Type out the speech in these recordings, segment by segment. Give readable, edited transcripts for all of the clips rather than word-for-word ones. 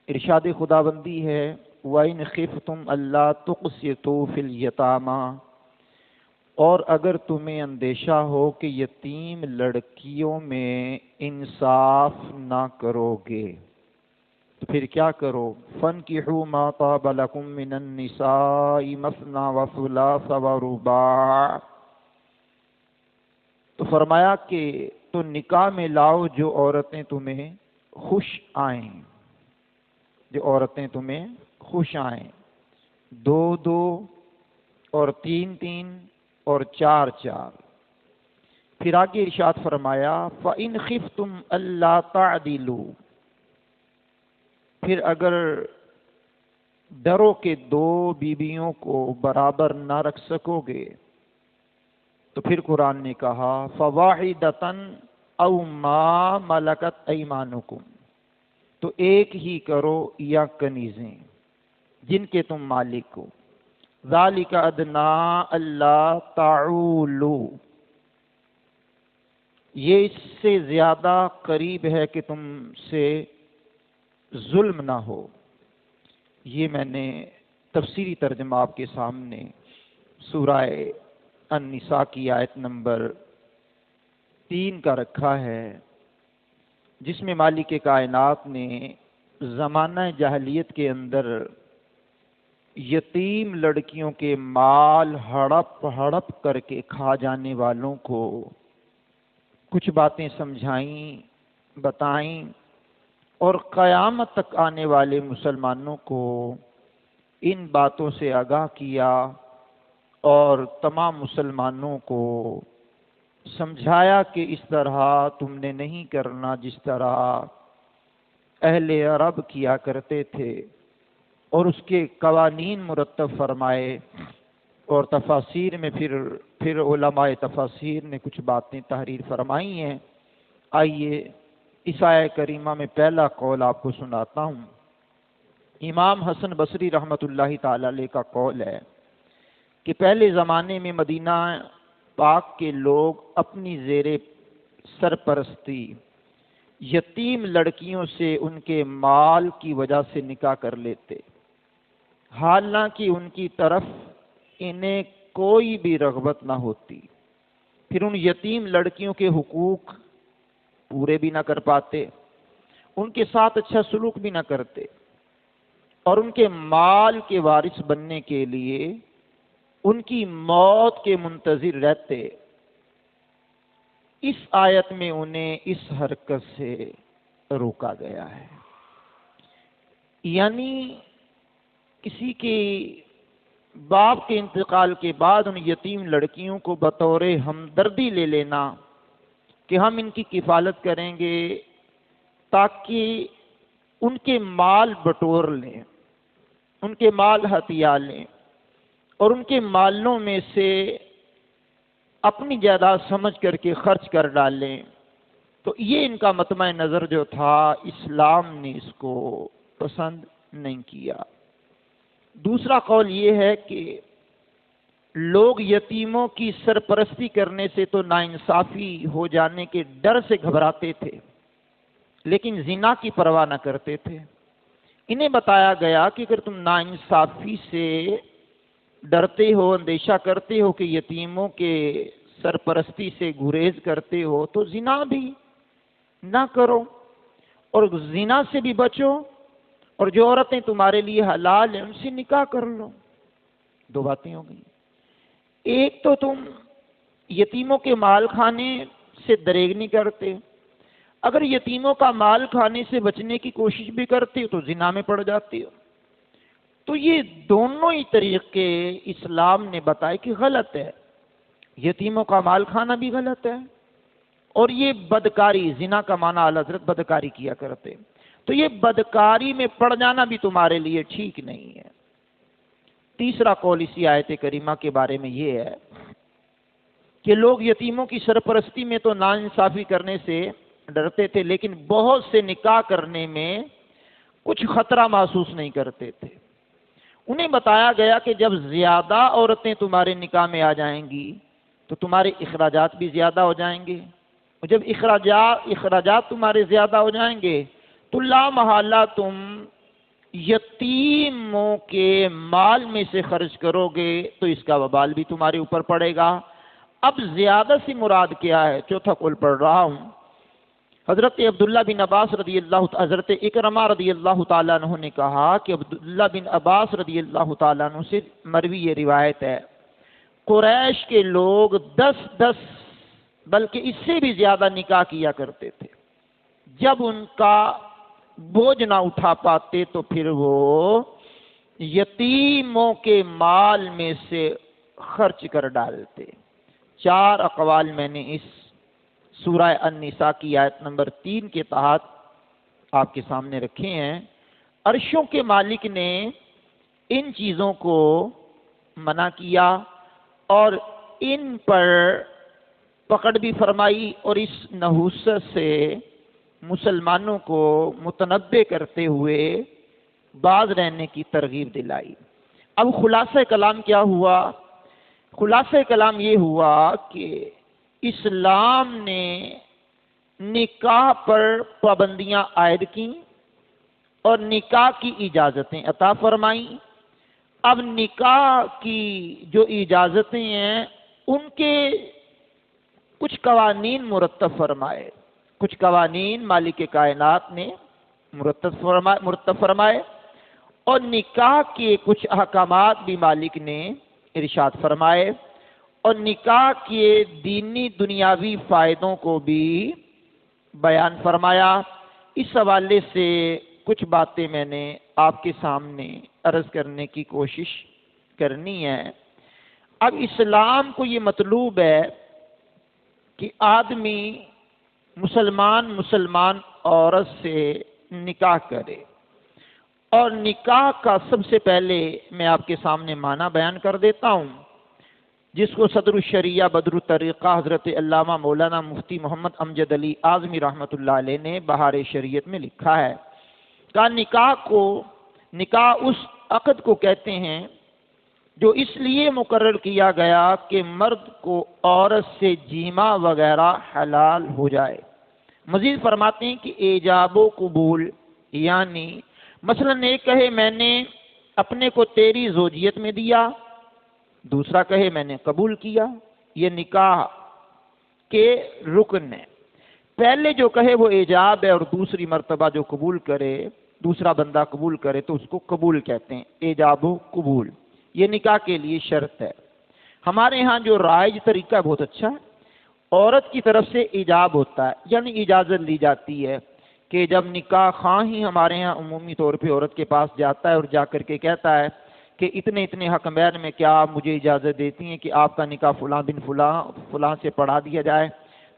ارشاد خداوندی ہے وَإِنْ خِفْتُمْ أَلَّا تُقْسِطُوا فِي الْيَتَامَى، اور اگر تمہیں اندیشہ ہو کہ یتیم لڑکیوں میں انصاف نہ کرو گے تو پھر کیا کرو؟ فَانْكِحُوا مَا طَابَ لَكُم مِّنَ النِّسَاءِ مَثْنَىٰ وَثُلَاثَ وَرُبَاعَ، تو فرمایا کہ تو نکاح میں لاؤ جو عورتیں تمہیں خوش آئیں، جو عورتیں تمہیں خوش آئیں، 2 2 اور 3 3 اور 4 4۔ پھر آگے ارشاد فرمایا فَإِنْ خِفْتُمْ أَلَّا تَعْدِلُوا، پھر اگر ڈرو کہ 2 بیویوں کو برابر نہ رکھ سکو گے تو پھر قرآن نے کہا فَوَاحِدَةً أَوْ مَا مَلَكَتْ أَيْمَانُكُمْ، تو ایک ہی کرو یا کنیزیں جن کے تم مالک ہو، ذَلِكَ أَدْنَىٰ أَلَّا تَعُولُوا، یہ اس سے زیادہ قریب ہے کہ تم سے ظلم نہ ہو۔ یہ میں نے تفسیری ترجمہ آپ کے سامنے سورہ النساء کی آیت نمبر 3 کا رکھا ہے، جس میں مالک کائنات نے زمانہ جاہلیت کے اندر یتیم لڑکیوں کے مال ہڑپ ہڑپ کر کے کھا جانے والوں کو کچھ باتیں سمجھائیں، بتائیں، اور قیامت تک آنے والے مسلمانوں کو ان باتوں سے آگاہ کیا اور تمام مسلمانوں کو سمجھایا کہ اس طرح تم نے نہیں کرنا جس طرح اہل عرب کیا کرتے تھے، اور اس کے قوانین مرتب فرمائے، اور تفاسیر میں پھر علماء تفاسیر نے کچھ باتیں تحریر فرمائی ہیں۔ آئیے اس آیہ کریمہ میں پہلا قول آپ کو سناتا ہوں۔ امام حسن بصری رحمۃ اللہ تعالی علیہ کا قول ہے کہ پہلے زمانے میں مدینہ پاک کے لوگ اپنی زیر سرپرستی یتیم لڑکیوں سے ان کے مال کی وجہ سے نکاح کر لیتے، حالانکہ ان کی طرف انہیں کوئی بھی رغبت نہ ہوتی، پھر ان یتیم لڑکیوں کے حقوق پورے بھی نہ کر پاتے، ان کے ساتھ اچھا سلوک بھی نہ کرتے، اور ان کے مال کے وارث بننے کے لیے ان کی موت کے منتظر رہتے۔ اس آیت میں انہیں اس حرکت سے روکا گیا ہے، یعنی کسی کے باپ کے انتقال کے بعد ان یتیم لڑکیوں کو بطور ہمدردی لے لینا کہ ہم ان کی کفالت کریں گے تاکہ ان کے مال بٹور لیں، ان کے مال ہتھیا لیں، اور ان کے مالوں میں سے اپنی جائیداد سمجھ کر کے خرچ کر ڈالیں، تو یہ ان کا مطمع نظر جو تھا اسلام نے اس کو پسند نہیں کیا۔ دوسرا قول یہ ہے کہ لوگ یتیموں کی سرپرستی کرنے سے تو ناانصافی ہو جانے کے ڈر سے گھبراتے تھے، لیکن زنا کی پرواہ نہ کرتے تھے۔ انہیں بتایا گیا کہ اگر تم ناانصافی سے ڈرتے ہو، اندیشہ کرتے ہو کہ یتیموں کے سرپرستی سے گریز کرتے ہو تو زنا بھی نہ کرو، اور زنا سے بھی بچو، اور جو عورتیں تمہارے لیے حلال ہیں ان سے نکاح کر لو۔ 2 باتیں ہو گئی، ایک تو تم یتیموں کے مال کھانے سے دریغ نہیں کرتے، اگر یتیموں کا مال کھانے سے بچنے کی کوشش بھی کرتے ہو تو زنا میں پڑ جاتے ہو۔ تو یہ دونوں ہی طریقے اسلام نے بتائے کہ غلط ہے، یتیموں کا مال کھانا بھی غلط ہے، اور یہ بدکاری، زنا کا معنی اعلیٰ حضرت بدکاری کیا کرتے، تو یہ بدکاری میں پڑ جانا بھی تمہارے لیے ٹھیک نہیں ہے۔ تیسرا قول اسی آیت کریمہ کے بارے میں یہ ہے کہ لوگ یتیموں کی سرپرستی میں تو ناانصافی کرنے سے ڈرتے تھے، لیکن بہت سے نکاح کرنے میں کچھ خطرہ محسوس نہیں کرتے تھے۔ انہیں بتایا گیا کہ جب زیادہ عورتیں تمہارے نکاح میں آ جائیں گی تو تمہارے اخراجات بھی زیادہ ہو جائیں گے، اور جب اخراجات تمہارے زیادہ ہو جائیں گے تو لا محالہ تم یتیموں کے مال میں سے خرچ کرو گے تو اس کا وبال بھی تمہارے اوپر پڑے گا۔ اب زیادہ سی مراد کیا ہے؟ چوتھا قول پڑھ رہا ہوں۔ حضرت عبداللہ بن عباس حضرت اکرمہ رضی اللہ تعالیٰ عنہ نے کہا کہ عبداللہ بن عباس رضی اللہ تعالیٰ عنہ سے مروی یہ روایت ہے، قریش کے لوگ 10 بلکہ اس سے بھی زیادہ نکاح کیا کرتے تھے۔ جب ان کا بوجھ نہ اٹھا پاتے تو پھر وہ یتیموں کے مال میں سے خرچ کر ڈالتے۔ 4 اقوال میں نے اس سورہ النساء کی آیت نمبر 3 کے تحت آپ کے سامنے رکھے ہیں۔ عرشوں کے مالک نے ان چیزوں کو منع کیا اور ان پر پکڑ بھی فرمائی، اور اس نحوست سے مسلمانوں کو متنبع کرتے ہوئے باز رہنے کی ترغیب دلائی۔ اب خلاصہ کلام کیا ہوا؟ خلاصہ کلام یہ ہوا کہ اسلام نے نکاح پر پابندیاں عائد کیں اور نکاح کی اجازتیں عطا فرمائیں۔ اب نکاح کی جو اجازتیں ہیں ان کے کچھ قوانین مرتب فرمائے، کچھ قوانین مالک کائنات نے مرتب فرمائے، اور نکاح کے کچھ احکامات بھی مالک نے ارشاد فرمائے، اور نکاح کے دینی دنیاوی فائدوں کو بھی بیان فرمایا۔ اس حوالے سے کچھ باتیں میں نے آپ کے سامنے عرض کرنے کی کوشش کرنی ہے۔ اب اسلام کو یہ مطلوب ہے کہ آدمی مسلمان عورت سے نکاح کرے، اور نکاح کا سب سے پہلے میں آپ کے سامنے معنی بیان کر دیتا ہوں، جس کو صدر الشریعہ بدر الطریقہ حضرت علامہ مولانا مفتی محمد امجد علی اعظمی رحمۃ اللہ علیہ نے بہار شریعت میں لکھا ہے۔ کہا نکاح اس عقد کو کہتے ہیں جو اس لیے مقرر کیا گیا کہ مرد کو عورت سے جیما وغیرہ حلال ہو جائے۔ مزید فرماتے ہیں کہ ایجاب و قبول، یعنی مثلا ایک کہے میں نے اپنے کو تیری زوجیت میں دیا، دوسرا کہے میں نے قبول کیا، یہ نکاح کے رکن ہے۔ پہلے جو کہے وہ ایجاب ہے، اور دوسری مرتبہ جو قبول کرے، دوسرا بندہ قبول کرے تو اس کو قبول کہتے ہیں، ایجاب و قبول۔ یہ نکاح کے لیے شرط ہے۔ ہمارے ہاں جو رائج طریقہ ہے بہت اچھا ہے، عورت کی طرف سے ایجاب ہوتا ہے، یعنی اجازت لی جاتی ہے کہ جب نکاح خواہ ہی ہمارے ہاں عمومی طور پہ عورت کے پاس جاتا ہے اور جا کر کے کہتا ہے کہ اتنے حق مہر میں کیا آپ مجھے اجازت دیتی ہیں کہ آپ کا نکاح فلاں بن فلاں سے پڑھا دیا جائے،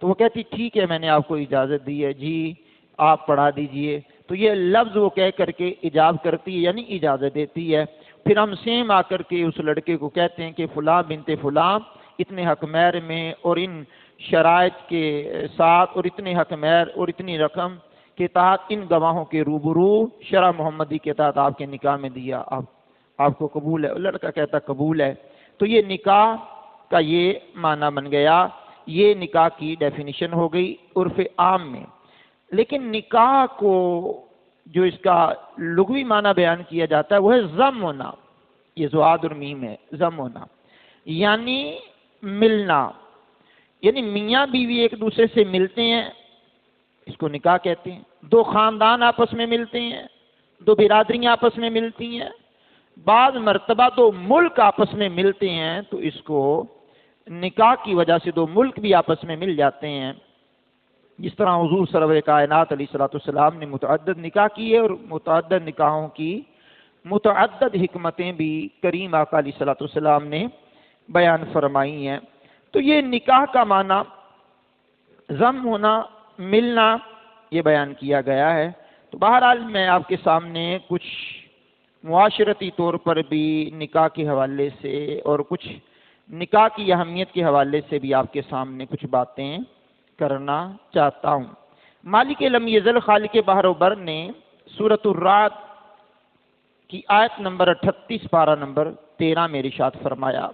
تو وہ کہتی ٹھیک ہے میں نے آپ کو اجازت دی ہے جی آپ پڑھا دیجئے، تو یہ لفظ وہ کہہ کر کے ایجاب کرتی ہے، یعنی اجازت دیتی ہے۔ پھر ہم سیم آ کر کے اس لڑکے کو کہتے ہیں کہ فلاں بنت فلاں اتنے حق مہر میں اور ان شرائط کے ساتھ اور اتنے حق مہر اور اتنی رقم کے تحت ان گواہوں کے روبرو شرع محمدی کے تحت آپ کے نکاح میں دیا، آپ کو قبول ہے؟ لڑکا کہتا قبول ہے۔ تو یہ نکاح کا یہ معنی بن گیا، یہ نکاح کی ڈیفینیشن ہو گئی عرف عام میں۔ لیکن نکاح کو جو اس کا لغوی معنی بیان کیا جاتا ہے وہ ہے ضم ہونا، یہ زواد اور میم ہے، ضم ہونا یعنی ملنا، یعنی میاں بیوی ایک دوسرے سے ملتے ہیں، اس کو نکاح کہتے ہیں۔ دو خاندان آپس میں ملتے ہیں، دو برادریاں آپس میں ملتی ہیں، بعض مرتبہ دو ملک آپس میں ملتے ہیں تو اس کو نکاح کی وجہ سے دو ملک بھی آپس میں مل جاتے ہیں۔ جس طرح حضور سرور کائنات علیہ الصلوۃ والسلام نے متعدد نکاح کیے اور متعدد نکاحوں کی متعدد حکمتیں بھی کریم آقا علیہ الصلوۃ والسلام نے بیان فرمائی ہیں۔ تو یہ نکاح کا معنی ضم ہونا، ملنا، یہ بیان کیا گیا ہے۔ تو بہرحال میں آپ کے سامنے کچھ معاشرتی طور پر بھی نکاح کے حوالے سے اور کچھ نکاح کی اہمیت کے حوالے سے بھی آپ کے سامنے کچھ باتیں کرنا چاہتا ہوں۔ مالک لم یزل خالق بحر و بر نے سورۃ الرعد کی آیت نمبر 38 پارہ نمبر 13 میں ارشاد فرمایا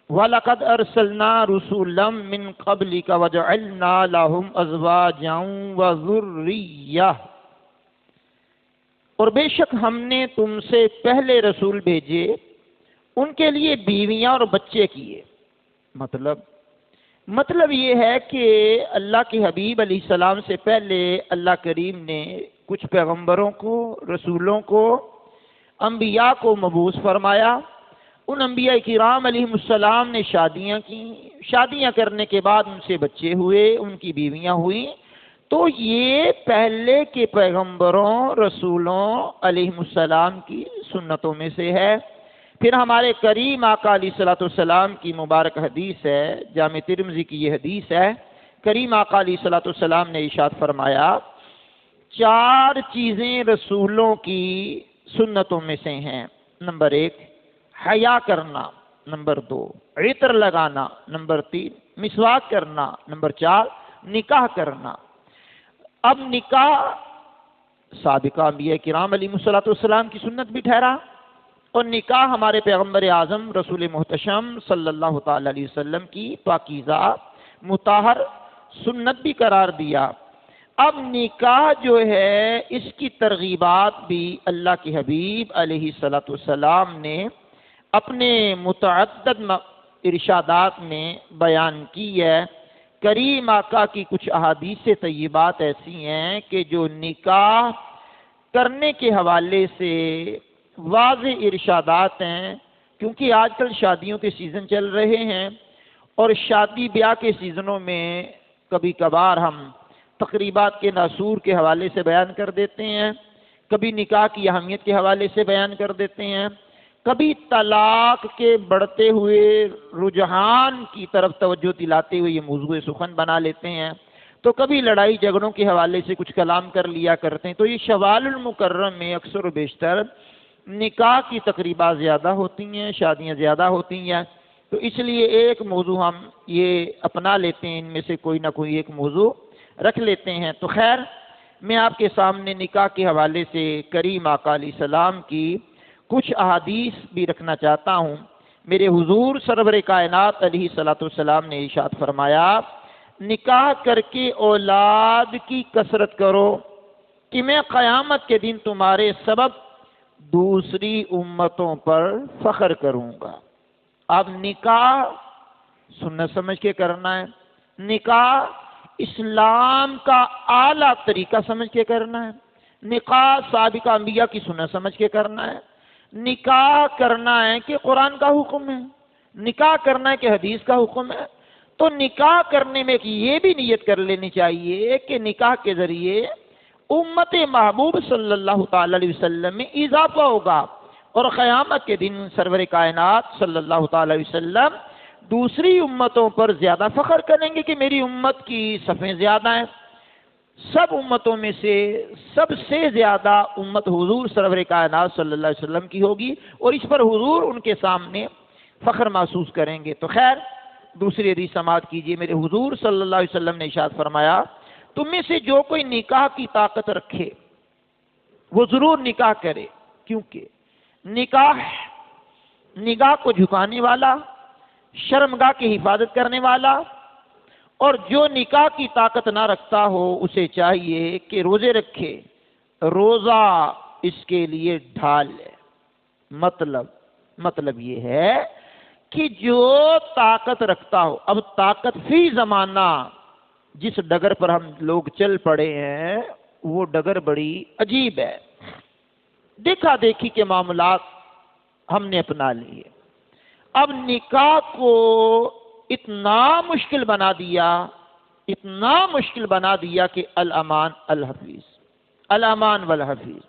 وَلَقَدْ أَرْسَلْنَا رُسُلًا مِّن قَبْلِكَ وَجَعَلْنَا لَهُمْ أَزْوَاجًا وَذُرِّيَّةً۔ اور بے شک ہم نے تم سے پہلے رسول بھیجے، ان کے لیے بیویاں اور بچے کیے۔ مطلب یہ ہے کہ اللہ کے حبیب علیہ السلام سے پہلے اللہ کریم نے کچھ پیغمبروں کو، رسولوں کو، انبیاء کو مبعوث فرمایا۔ ان انبیاء کرام علیہ السلام نے شادیاں کی، شادیاں کرنے کے بعد ان سے بچے ہوئے، ان کی بیویاں ہوئیں۔ تو یہ پہلے کے پیغمبروں، رسولوں علیہ السلام کی سنتوں میں سے ہے۔ پھر ہمارے کریم آقا علیہ الصلوۃ والسلام کی مبارک حدیث ہے، جامع ترمذی کی یہ حدیث ہے، کریم آقا علیہ الصلوۃ والسلام نے ارشاد فرمایا، 4 چیزیں رسولوں کی سنتوں میں سے ہیں۔ نمبر 1 حیا کرنا، نمبر 2 عطر لگانا، نمبر 3 مسواک کرنا، نمبر 4 نکاح کرنا۔ اب نکاح سابقہ انبیاء کرام علیہ الصلوۃ والسلام کی سنت بھی ٹھہرا، اور نکاح ہمارے پیغمبر اعظم رسول محتشم صلی اللہ تعالی علیہ وسلم کی پاکیزہ مطہر سنت بھی قرار دیا۔ اب نکاح جو ہے اس کی ترغیبات بھی اللہ کے حبیب علیہ الصلوۃ والسلام نے اپنے متعدد ارشادات میں بیان کی ہے۔ کریم آقا کی کچھ احادیث طیبات ایسی ہیں کہ جو نکاح کرنے کے حوالے سے واضح ارشادات ہیں، کیونکہ آج کل شادیوں کے سیزن چل رہے ہیں، اور شادی بیاہ کے سیزنوں میں کبھی کبھار ہم تقریبات کے ناسور کے حوالے سے بیان کر دیتے ہیں، کبھی نکاح کی اہمیت کے حوالے سے بیان کر دیتے ہیں، کبھی طلاق کے بڑھتے ہوئے رجحان کی طرف توجہ دلاتے ہوئے یہ موضوع سخن بنا لیتے ہیں، تو کبھی لڑائی جھگڑوں کے حوالے سے کچھ کلام کر لیا کرتے ہیں۔ تو یہ شوال المکرم میں اکثر و بیشتر نکاح کی تقریبات زیادہ ہوتی ہیں، شادیاں زیادہ ہوتی ہیں، تو اس لیے ایک موضوع ہم یہ اپنا لیتے ہیں، ان میں سے کوئی نہ کوئی ایک موضوع رکھ لیتے ہیں۔ تو خیر، میں آپ کے سامنے نکاح کے حوالے سے کریم آقا علیہ السلام کی کچھ احادیث بھی رکھنا چاہتا ہوں۔ میرے حضور سرور کائنات علیہ الصلوۃ والسلام نے ارشاد فرمایا، نکاح کر کے اولاد کی کثرت کرو کہ میں قیامت کے دن تمہارے سبب دوسری امتوں پر فخر کروں گا۔ اب نکاح سنت سمجھ کے کرنا ہے، نکاح اسلام کا اعلیٰ طریقہ سمجھ کے کرنا ہے، نکاح سابقہ انبیاء کی سنت سمجھ کے کرنا ہے، نکاح کرنا ہے کہ قرآن کا حکم ہے، نکاح کرنا ہے کہ حدیث کا حکم ہے۔ تو نکاح کرنے میں یہ بھی نیت کر لینی چاہیے کہ نکاح کے ذریعے امت محبوب صلی اللہ تعالی علیہ وسلم میں اضافہ ہوگا، اور قیامت کے دن سرور کائنات صلی اللہ تعالی علیہ وسلم دوسری امتوں پر زیادہ فخر کریں گے کہ میری امت کی صفیں زیادہ ہیں۔ سب امتوں میں سے سب سے زیادہ امت حضور سرور کائنات صلی اللہ علیہ وسلم کی ہوگی، اور اس پر حضور ان کے سامنے فخر محسوس کریں گے۔ تو خیر، دوسری حدیث سماعت کیجیے۔ میرے حضور صلی اللہ علیہ وسلم نے ارشاد فرمایا، تم میں سے جو کوئی نکاح کی طاقت رکھے وہ ضرور نکاح کرے، کیونکہ نگاہ کو جھکانے والا، شرمگاہ کی حفاظت کرنے والا، اور جو نکاح کی طاقت نہ رکھتا ہو اسے چاہیے کہ روزے رکھے، روزہ اس کے لیے ڈھال ہے۔ مطلب یہ ہے کہ جو طاقت رکھتا ہو، اب طاقت فی زمانہ جس ڈگر پر ہم لوگ چل پڑے ہیں وہ ڈگر بڑی عجیب ہے، دیکھا دیکھی کے معاملات ہم نے اپنا لیے۔ اب نکاح کو اتنا مشکل بنا دیا کہ الامان الحفیظ، الامان والحفیظ۔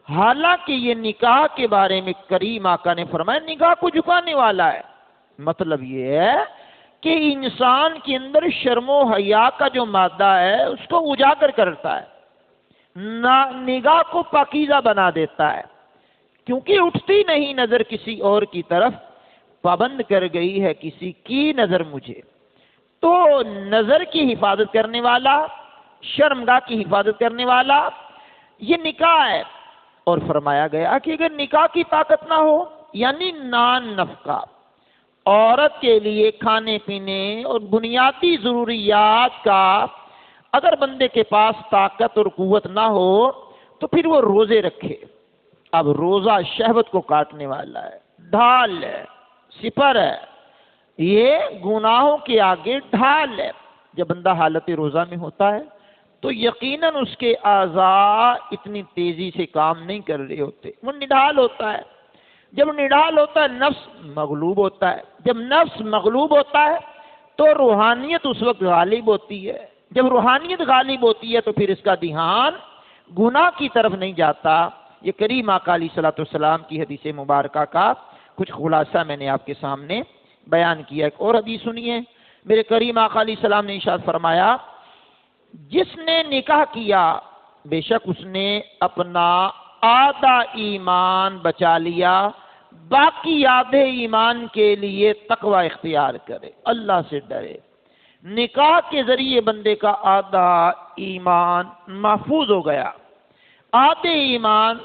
حالانکہ یہ نکاح کے بارے میں کریم آقا نے فرمایا نکاح کو جھکانے والا ہے۔ مطلب یہ ہے کہ انسان کے اندر شرم و حیا کا جو مادہ ہے اس کو اجاگر کرتا ہے، نگاہ کو پاکیزہ بنا دیتا ہے، کیونکہ اٹھتی نہیں نظر کسی اور کی طرف، پابند کر گئی ہے کسی کی نظر مجھے۔ تو نظر کی حفاظت کرنے والا، شرمگاہ کی حفاظت کرنے والا یہ نکاح ہے۔ اور فرمایا گیا کہ اگر نکاح کی طاقت نہ ہو، یعنی نان نفقہ، عورت کے لیے کھانے پینے اور بنیادی ضروریات کا اگر بندے کے پاس طاقت اور قوت نہ ہو تو پھر وہ روزے رکھے۔ اب روزہ شہوت کو کاٹنے والا ہے، ڈھال ہے، سپر ہے، یہ گناہوں کے آگے ڈھال ہے۔ جب بندہ حالت روزہ میں ہوتا ہے تو یقیناً اس کے اعضاء اتنی تیزی سے کام نہیں کر رہے ہوتے، وہ نڈھال ہوتا ہے۔ جب نڈھال ہوتا ہے نفس مغلوب ہوتا ہے، جب نفس مغلوب ہوتا ہے تو روحانیت اس وقت غالب ہوتی ہے۔ جب روحانیت غالب ہوتی ہے تو پھر اس کا دھیان گناہ کی طرف نہیں جاتا۔ یہ کریم آقا علیہ الصلوۃ والسلام کی حدیث مبارکہ کا کچھ خلاصہ میں نے آپ کے سامنے بیان کیا۔ ایک اور حدیث سنیے، میرے کریم آقا علیہ السلام نے ارشاد فرمایا، جس نے نکاح کیا بے شک اس نے اپنا آدھا ایمان بچا لیا، باقی آدھے ایمان کے لیے تقوی اختیار کرے، اللہ سے ڈرے۔ نکاح کے ذریعے بندے کا آدھا ایمان محفوظ ہو گیا۔ آدھے ایمان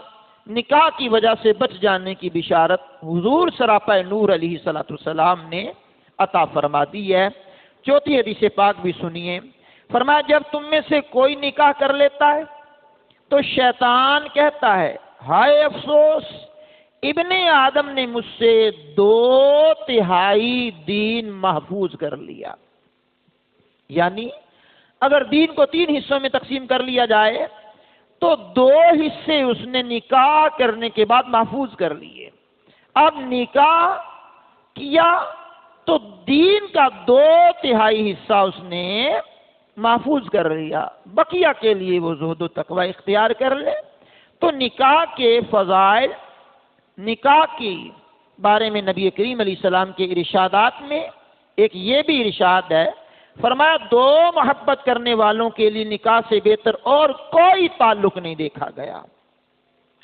نکاح کی وجہ سے بچ جانے کی بشارت حضور سراپا نور علیہ الصلوۃ والسلام نے عطا فرما دی ہے۔ چوتھی حدیث پاک بھی سنیے، فرمایا جب تم میں سے کوئی نکاح کر لیتا ہے تو شیطان کہتا ہے، ہائے افسوس، ابن آدم نے مجھ سے 2/3 دین محفوظ کر لیا۔ یعنی اگر دین کو 3 حصوں میں تقسیم کر لیا جائے تو 2 حصے اس نے نکاح کرنے کے بعد محفوظ کر لیے۔ اب نکاح کیا تو دین کا 2/3 حصہ اس نے محفوظ کر لیا، بقیہ کے لیے وہ زہد و تقوی اختیار کر لے۔ تو نکاح کے فضائل، نکاح کے بارے میں نبی کریم علیہ السلام کے ارشادات میں ایک یہ بھی ارشاد ہے، فرمایا 2 محبت کرنے والوں کے لیے نکاح سے بہتر اور کوئی تعلق نہیں دیکھا گیا۔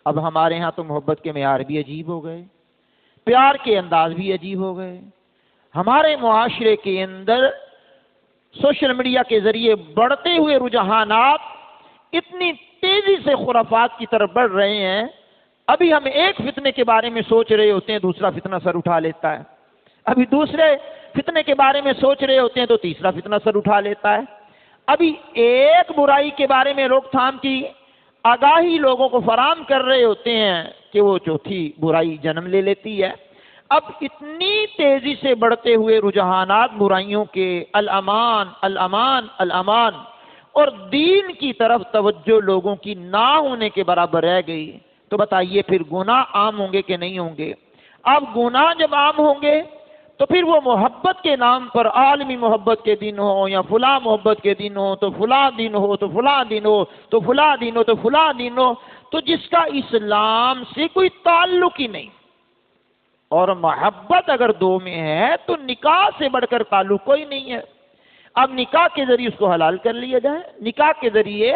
اب ہمارے ہاں تو محبت کے معیار بھی عجیب ہو گئے، پیار کے انداز بھی عجیب ہو گئے۔ ہمارے معاشرے کے اندر سوشل میڈیا کے ذریعے بڑھتے ہوئے رجحانات اتنی تیزی سے خرافات کی طرف بڑھ رہے ہیں، ابھی ہم ایک فتنے کے بارے میں سوچ رہے ہوتے ہیں دوسرا فتنہ سر اٹھا لیتا ہے، ابھی دوسرے فتنے کے بارے میں سوچ رہے ہوتے ہیں تو تیسرا فتنہ سر اٹھا لیتا ہے، ابھی ایک برائی کے بارے میں روک تھام کی آگاہی لوگوں کو فراہم کر رہے ہوتے ہیں کہ وہ چوتھی برائی جنم لے لیتی ہے۔ اب اتنی تیزی سے بڑھتے ہوئے رجحانات برائیوں کے، الامان الامان الامان، اور دین کی طرف توجہ لوگوں کی نہ ہونے کے برابر رہ گئی، تو بتائیے پھر گناہ عام ہوں گے کہ نہیں ہوں گے؟ اب گناہ جب عام ہوں گے تو پھر وہ محبت کے نام پر عالمی محبت کے دن ہو یا فلاں محبت کے دن ہو تو فلاں دن ہو تو فلاں دن ہو تو فلاں دن ہو تو فلاں دن ہو، تو جس کا اسلام سے کوئی تعلق ہی نہیں، اور محبت اگر 2 میں ہے تو نکاح سے بڑھ کر تعلق کوئی نہیں ہے۔ اب نکاح کے ذریعے اس کو حلال کر لیا جائے، نکاح کے ذریعے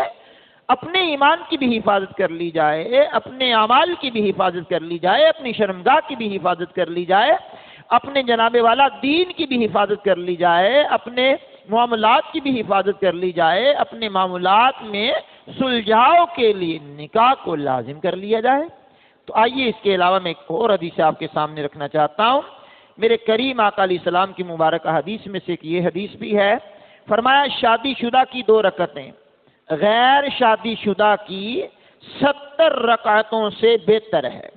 اپنے ایمان کی بھی حفاظت کر لی جائے، اپنے اعمال کی بھی حفاظت کر لی جائے، اپنی شرمگاہ کی بھی حفاظت کر لی جائے، اپنے جناب والا دین کی بھی حفاظت کر لی جائے، اپنے معاملات کی بھی حفاظت کر لی جائے، اپنے معاملات میں سلجھاؤ کے لیے نکاح کو لازم کر لیا جائے۔ تو آئیے اس کے علاوہ میں ایک اور حدیث آپ کے سامنے رکھنا چاہتا ہوں، میرے کریم آقا علیہ السلام کی مبارکہ حدیث میں سے ایک یہ حدیث بھی ہے، فرمایا شادی شدہ کی 2 رکعتیں غیر شادی شدہ کی 70 رکعتوں سے بہتر ہے،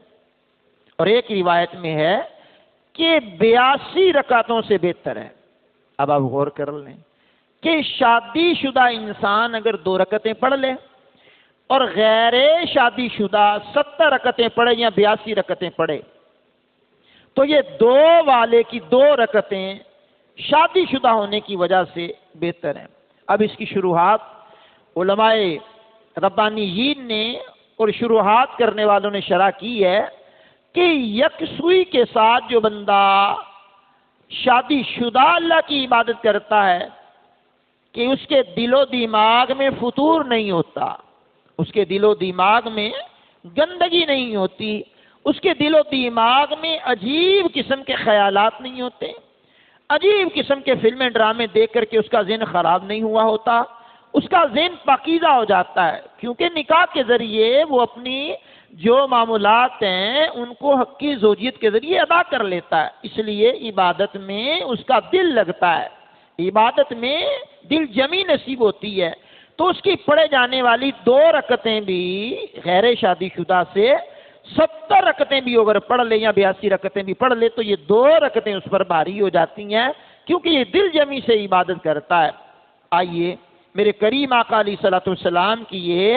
اور ایک روایت میں ہے کہ 82 رکعتوں سے بہتر ہے۔ اب آپ غور کر لیں کہ شادی شدہ انسان اگر 2 رکعتیں پڑھ لے اور غیر شادی شدہ 70 رکعتیں پڑھے یا 82 رکعتیں پڑھے، تو یہ 2 والے کی 2 رکعتیں شادی شدہ ہونے کی وجہ سے بہتر ہیں۔ اب اس کی شروحات علماء ربانیین نے اور شروحات کرنے والوں نے شرح کی ہے کہ یکسوئی کے ساتھ جو بندہ شادی شدہ اللہ کی عبادت کرتا ہے کہ اس کے دل و دماغ میں فتور نہیں ہوتا، اس کے دل و دماغ میں گندگی نہیں ہوتی، اس کے دل و دماغ میں عجیب قسم کے خیالات نہیں ہوتے، عجیب قسم کے فلمیں ڈرامے دیکھ کر کے اس کا ذہن خراب نہیں ہوا ہوتا، اس کا ذہن پاکیزہ ہو جاتا ہے، کیونکہ نکاح کے ذریعے وہ اپنی جو معاملات ہیں ان کو حق کی زوجیت کے ذریعے ادا کر لیتا ہے، اس لیے عبادت میں اس کا دل لگتا ہے، عبادت میں دل جمی نصیب ہوتی ہے۔ تو اس کی پڑھے جانے والی 2 رکعتیں بھی غیر شادی شدہ سے 70 رکعتیں بھی اگر پڑھ لے یا 82 رکعتیں بھی پڑھ لے تو یہ 2 رکعتیں اس پر بھاری ہو جاتی ہیں، کیونکہ یہ دل جمی سے عبادت کرتا ہے۔ آئیے میرے کریم آقا علیہ الصلوۃ والسلام کی یہ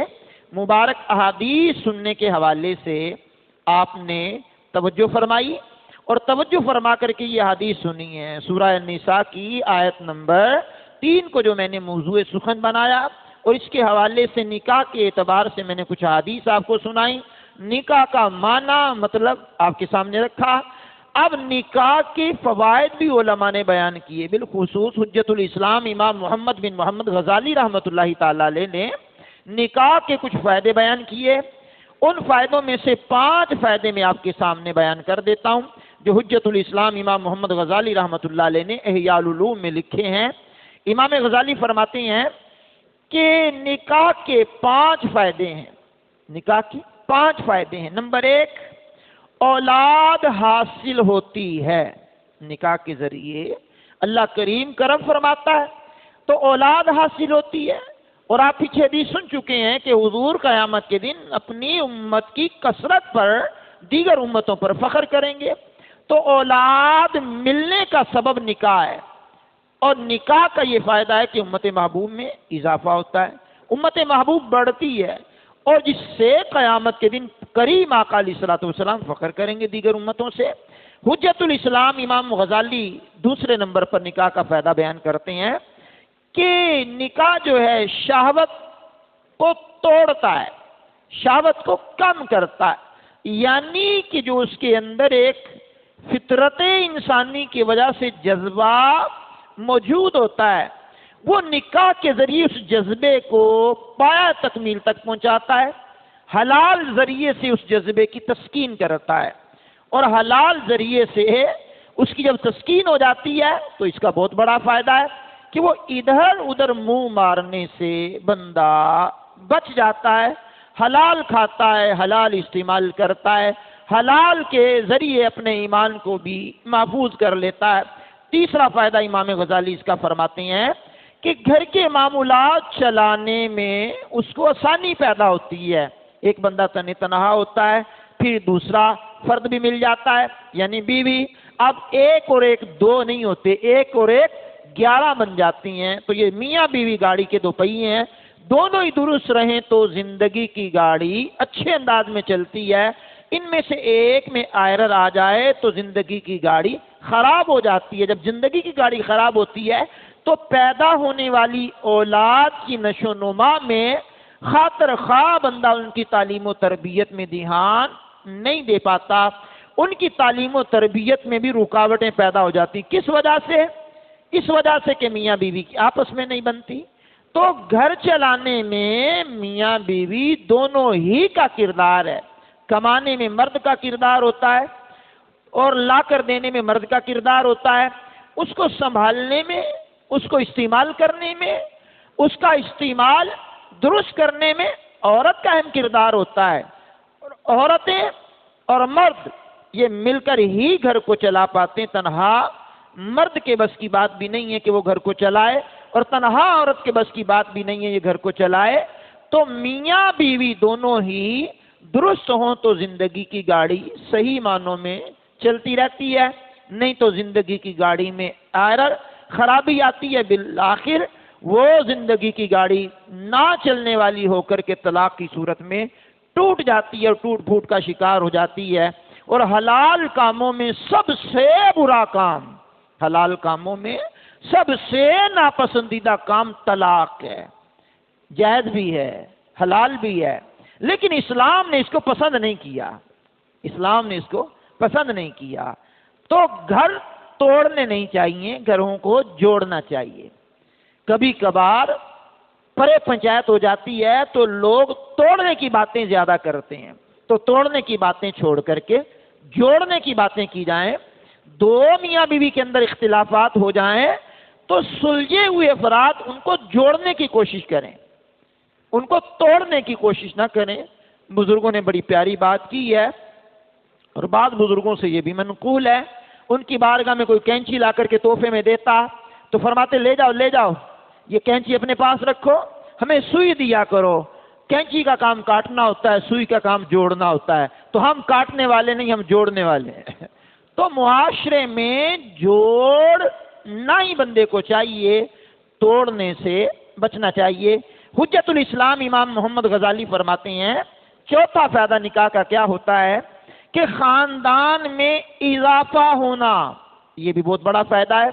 مبارک احادیث سننے کے حوالے سے آپ نے توجہ فرمائی، اور توجہ فرما کر کے یہ حدیث سنی ہے سورہ النساء کی آیت نمبر 3 کو جو میں نے موضوع سخن بنایا، اور اس کے حوالے سے نکاح کے اعتبار سے میں نے کچھ حدیث آپ کو سنائی، نکاح کا معنی مطلب آپ کے سامنے رکھا۔ اب نکاح کے فوائد بھی علماء نے بیان کیے، بالخصوص حجت الاسلام امام محمد بن محمد غزالی رحمۃ اللہ تعالی علیہ نے نکاح کے کچھ فائدے بیان کیے۔ ان فائدوں میں سے 5 فائدے میں آپ کے سامنے بیان کر دیتا ہوں جو حجت الاسلام امام محمد غزالی رحمۃ اللہ علیہ نے احیاء العلوم میں لکھے ہیں۔ امام غزالی فرماتے ہیں کہ نکاح کے 5 فائدے ہیں، نکاح کی 5 فائدے ہیں۔ نمبر 1، اولاد حاصل ہوتی ہے، نکاح کے ذریعے اللہ کریم کرم فرماتا ہے تو اولاد حاصل ہوتی ہے۔ اور آپ پیچھے حدیث سن چکے ہیں کہ حضور قیامت کے دن اپنی امت کی کثرت پر دیگر امتوں پر فخر کریں گے، تو اولاد ملنے کا سبب نکاح ہے، اور نکاح کا یہ فائدہ ہے کہ امت محبوب میں اضافہ ہوتا ہے، امت محبوب بڑھتی ہے، اور جس سے قیامت کے دن کریم آقا علیہ الصلوۃ والسلام فخر کریں گے دیگر امتوں سے۔ حجت الاسلام امام غزالی دوسرے نمبر پر نکاح کا فائدہ بیان کرتے ہیں کہ نکاح جو ہے شہوت کو توڑتا ہے، شہوت کو کم کرتا ہے، یعنی کہ جو اس کے اندر ایک فطرت انسانی کی وجہ سے جذبہ موجود ہوتا ہے، وہ نکاح کے ذریعے اس جذبے کو پایہ تکمیل تک پہنچاتا ہے، حلال ذریعے سے اس جذبے کی تسکین کرتا ہے، اور حلال ذریعے سے اس کی جب تسکین ہو جاتی ہے تو اس کا بہت بڑا فائدہ ہے کہ وہ ادھر ادھر منہ مارنے سے بندہ بچ جاتا ہے، حلال کھاتا ہے، حلال استعمال کرتا ہے، حلال کے ذریعے اپنے ایمان کو بھی محفوظ کر لیتا ہے۔ تیسرا فائدہ امام غزالی اس کا فرماتے ہیں کہ گھر کے معمولات چلانے میں اس کو آسانی پیدا ہوتی ہے، ایک بندہ تنہا ہوتا ہے، پھر دوسرا فرد بھی مل جاتا ہے یعنی بیوی، اب 1 اور 1 2 نہیں ہوتے، 1 اور 1 11 بن جاتی ہیں، تو یہ میاں بیوی گاڑی کے 2 پہیے ہیں، دونوں ہی درست رہیں تو زندگی کی گاڑی اچھے انداز میں چلتی ہے، ان میں سے ایک میں آئرر آ جائے تو زندگی کی گاڑی خراب ہو جاتی ہے۔ جب زندگی کی گاڑی خراب ہوتی ہے تو پیدا ہونے والی اولاد کی نشو و نما میں خاطر خواہ بندہ ان کی تعلیم و تربیت میں دھیان نہیں دے پاتا، ان کی تعلیم و تربیت میں بھی رکاوٹیں پیدا ہو جاتی۔ کس وجہ سے؟ اس وجہ سے کہ میاں بیوی کی آپس میں نہیں بنتی۔ تو گھر چلانے میں میاں بیوی دونوں ہی کا کردار ہے، کمانے میں مرد کا کردار ہوتا ہے اور لا کر دینے میں مرد کا کردار ہوتا ہے، اس کو سنبھالنے میں، اس کو استعمال کرنے میں، اس کا استعمال درست کرنے میں عورت کا اہم کردار ہوتا ہے، اور عورتیں اور مرد یہ مل کر ہی گھر کو چلا پاتے ہیں، تنہا مرد کے بس کی بات بھی نہیں ہے کہ وہ گھر کو چلائے، اور تنہا عورت کے بس کی بات بھی نہیں ہے یہ گھر کو چلائے۔ تو میاں بیوی دونوں ہی درست ہوں تو زندگی کی گاڑی صحیح معنوں میں چلتی رہتی ہے، نہیں تو زندگی کی گاڑی میں ایرر خرابی آتی ہے، بالآخر وہ زندگی کی گاڑی نہ چلنے والی ہو کر کے طلاق کی صورت میں ٹوٹ جاتی ہے اور ٹوٹ پھوٹ کا شکار ہو جاتی ہے۔ اور حلال کاموں میں سب سے برا کام، حلال کاموں میں سب سے ناپسندیدہ کام طلاق ہے، جائز بھی ہے، حلال بھی ہے، لیکن اسلام نے اس کو پسند نہیں کیا، اسلام نے اس کو پسند نہیں کیا۔ تو گھر توڑنے نہیں چاہیے، گھروں کو جوڑنا چاہیے۔ کبھی کبھار پرے پنچایت ہو جاتی ہے تو لوگ توڑنے کی باتیں زیادہ کرتے ہیں، تو توڑنے کی باتیں چھوڑ کر کے جوڑنے کی باتیں کی جائیں۔ 2 میاں بیوی کے اندر اختلافات ہو جائیں تو سلجھے ہوئے افراد ان کو جوڑنے کی کوشش کریں، ان کو توڑنے کی کوشش نہ کریں۔ بزرگوں نے بڑی پیاری بات کی ہے، اور بعض بزرگوں سے یہ بھی منقول ہے، ان کی بارگاہ میں کوئی کینچی لا کر کے تحفے میں دیتا تو فرماتے لے جاؤ لے جاؤ، یہ کینچی اپنے پاس رکھو، ہمیں سوئی دیا کرو، کینچی کا کام کاٹنا ہوتا ہے، سوئی کا کام جوڑنا ہوتا ہے، تو ہم کاٹنے والے نہیں، ہم جوڑنے والے ہیں۔ تو معاشرے میں جوڑنا ہی بندے کو چاہیے، توڑنے سے بچنا چاہیے۔ حجت الاسلام امام محمد غزالی فرماتے ہیں چوتھا فائدہ نکاح کا کیا ہوتا ہے کہ خاندان میں اضافہ ہونا، یہ بھی بہت بڑا فائدہ ہے۔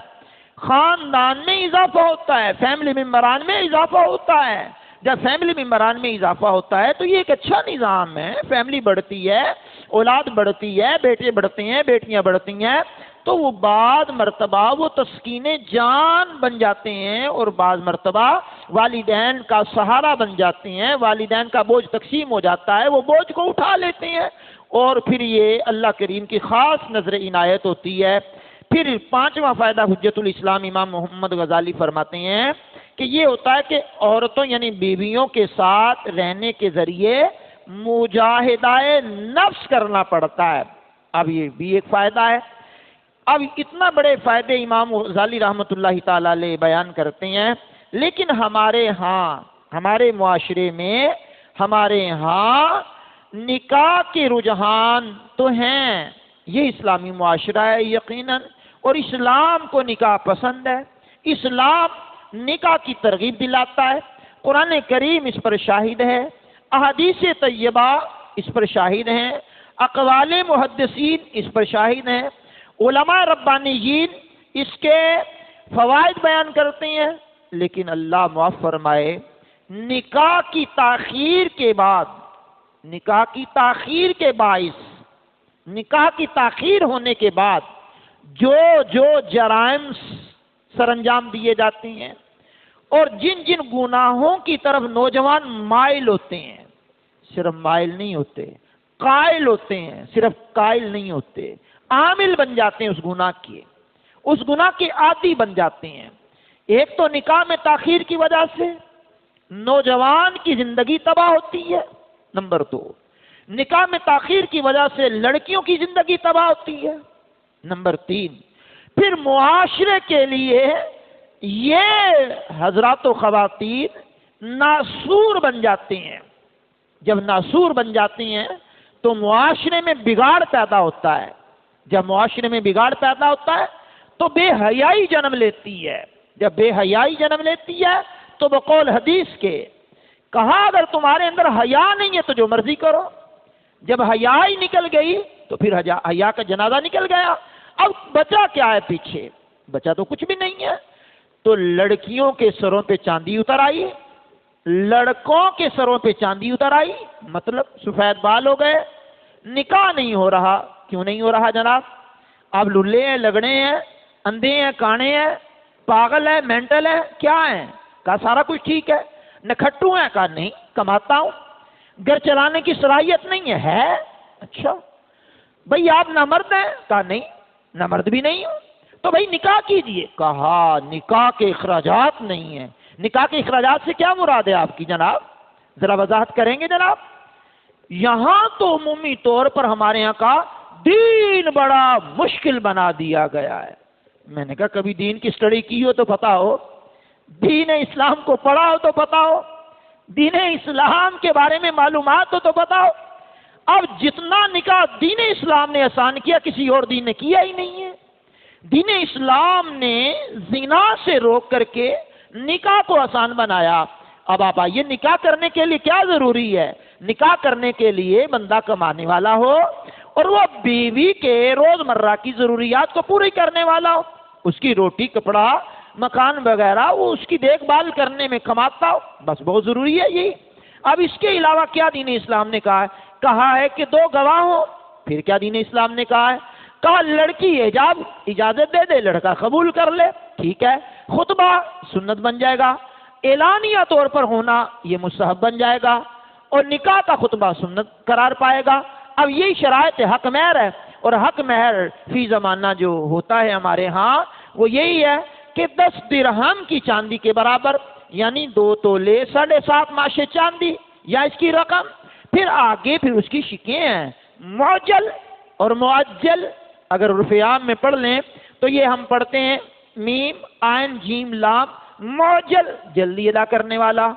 خاندان میں اضافہ ہوتا ہے، فیملی ممبران میں اضافہ ہوتا ہے۔ جب فیملی ممبران میں اضافہ ہوتا ہے تو یہ ایک اچھا نظام ہے، فیملی بڑھتی ہے، اولاد بڑھتی ہے، بیٹے بڑھتے ہیں، بیٹیاں بڑھتی ہیں، تو وہ بعض مرتبہ وہ تسکین جان بن جاتے ہیں، اور بعض مرتبہ والدین کا سہارا بن جاتے ہیں، والدین کا بوجھ تقسیم ہو جاتا ہے، وہ بوجھ کو اٹھا لیتے ہیں، اور پھر یہ اللہ کریم کی خاص نظر عنایت ہوتی ہے۔ پھر پانچواں فائدہ حجت الاسلام امام محمد غزالی فرماتے ہیں کہ یہ ہوتا ہے کہ عورتوں یعنی بیویوں کے ساتھ رہنے کے ذریعے مجاہدہ نفس کرنا پڑتا ہے۔ اب یہ بھی ایک فائدہ ہے۔ اب اتنا بڑے فائدے امام غزالی رحمۃ اللہ تعالی علیہ بیان کرتے ہیں، لیکن ہمارے معاشرے میں ہمارے ہاں نکاح کے رجحان تو ہیں، یہ اسلامی معاشرہ ہے یقیناً، اور اسلام کو نکاح پسند ہے، اسلام نکاح کی ترغیب دلاتا ہے، قرآن کریم اس پر شاہد ہے، احادیث طیبہ اس پر شاہد ہیں، اقوال محدثین اس پر شاہد ہیں، علماء ربانیین اس کے فوائد بیان کرتے ہیں۔ لیکن اللہ معاف فرمائے، نکاح کی تاخیر کے باعث نکاح کی تاخیر ہونے کے بعد جو جرائم سر انجام دیے جاتے ہیں، اور جن گناہوں کی طرف نوجوان مائل ہوتے ہیں، صرف مائل نہیں ہوتے، قائل ہوتے ہیں، صرف قائل نہیں ہوتے، عامل بن جاتے ہیں اس گناہ کے عادی بن جاتے ہیں۔ ایک تو نکاح میں تاخیر کی وجہ سے نوجوان کی زندگی تباہ ہوتی ہے، نمبر 2 نکاح میں تاخیر کی وجہ سے لڑکیوں کی زندگی تباہ ہوتی ہے، نمبر 3 پھر معاشرے کے لیے یہ حضرات و خواتین ناسور بن جاتے ہیں۔ جب ناسور بن جاتے ہیں تو معاشرے میں بگاڑ پیدا ہوتا ہے، جب معاشرے میں بگاڑ پیدا ہوتا ہے تو بے حیائی جنم لیتی ہے، جب بے حیائی جنم لیتی ہے تو بقول حدیث کے کہا اگر تمہارے اندر حیا نہیں ہے تو جو مرضی کرو، جب حیا ہی نکل گئی تو پھر حیا کا جنازہ نکل گیا، اب بچا کیا ہے پیچھے؟ بچا تو کچھ بھی نہیں ہے۔ تو لڑکیوں کے سروں پہ چاندی اتر آئی، لڑکوں کے سروں پہ چاندی اتر آئی، مطلب سفید بال ہو گئے، نکاح نہیں ہو رہا۔ کیوں نہیں ہو رہا جناب؟ اب للے ہیں، لگڑے ہیں، اندھے ہیں، کانے ہیں، پاگل ہے، مینٹل ہے، کیا ہیں؟ کہا سارا کچھ ٹھیک ہے۔ نکھٹو ہیں؟ کہا نہیں، کماتا ہوں۔ گھر چلانے کی صلاحیت نہیں ہے؟ اچھا بھئی آپ نامرد ہیں؟ کہا نہیں، نامرد بھی نہیں ہوں۔ تو بھئی نکاح کیجئے۔ کہا نکاح کے اخراجات نہیں ہیں۔ نکاح کے اخراجات سے کیا مراد ہے آپ کی جناب؟ ذرا وضاحت کریں گے جناب؟ یہاں تو عمومی طور پر ہمارے یہاں کا دین بڑا مشکل بنا دیا گیا ہے۔ میں نے کہا کبھی دین کی سٹڈی کی ہو تو پتا ہو، دین اسلام کو پڑھا ہو تو پتا ہو، دین اسلام کے بارے میں معلومات ہو تو پتا ہو۔ اب جتنا نکاح دین اسلام نے آسان کیا کسی اور دین نے کیا ہی نہیں ہے۔ دین اسلام نے زنا سے روک کر کے نکاح کو آسان بنایا۔ اب آپ آئیے، نکاح کرنے کے لیے کیا ضروری ہے؟ نکاح کرنے کے لیے بندہ کمانے والا ہو اور وہ بیوی کے روز مرہ کی ضروریات کو پوری کرنے والا ہو، اس کی روٹی کپڑا مکان وغیرہ وہ اس کی دیکھ بھال کرنے میں کماتا ہو، بس بہت ضروری ہے یہ۔ اب اس کے علاوہ کیا دین اسلام نے کہا ہے کہ 2 گواہ ہوں۔ پھر کیا دین اسلام نے کہا ہے؟ کہا لڑکی اجازت دے دے، لڑکا قبول کر لے، ٹھیک ہے، خطبہ سنت بن جائے گا، اعلانیہ طور پر ہونا یہ مستحب بن جائے گا، اور نکاح کا خطبہ سنت قرار پائے گا۔ اب یہی شرائط حق مہر ہے، اور حق مہر فی زمانہ جو ہوتا ہے ہمارے ہاں وہ یہی ہے کہ 10 درہم کی چاندی کے برابر، یعنی 2 تولے 7.5 ماشے چاندی یا اس کی رقم۔ پھر آگے پھر اس کی شکیں ہیں، معجل اور معجل۔ اگر عرف عام میں پڑھ لیں تو یہ ہم پڑھتے ہیں میم عین جیم لام، معجل جلدی ادا کرنے والا،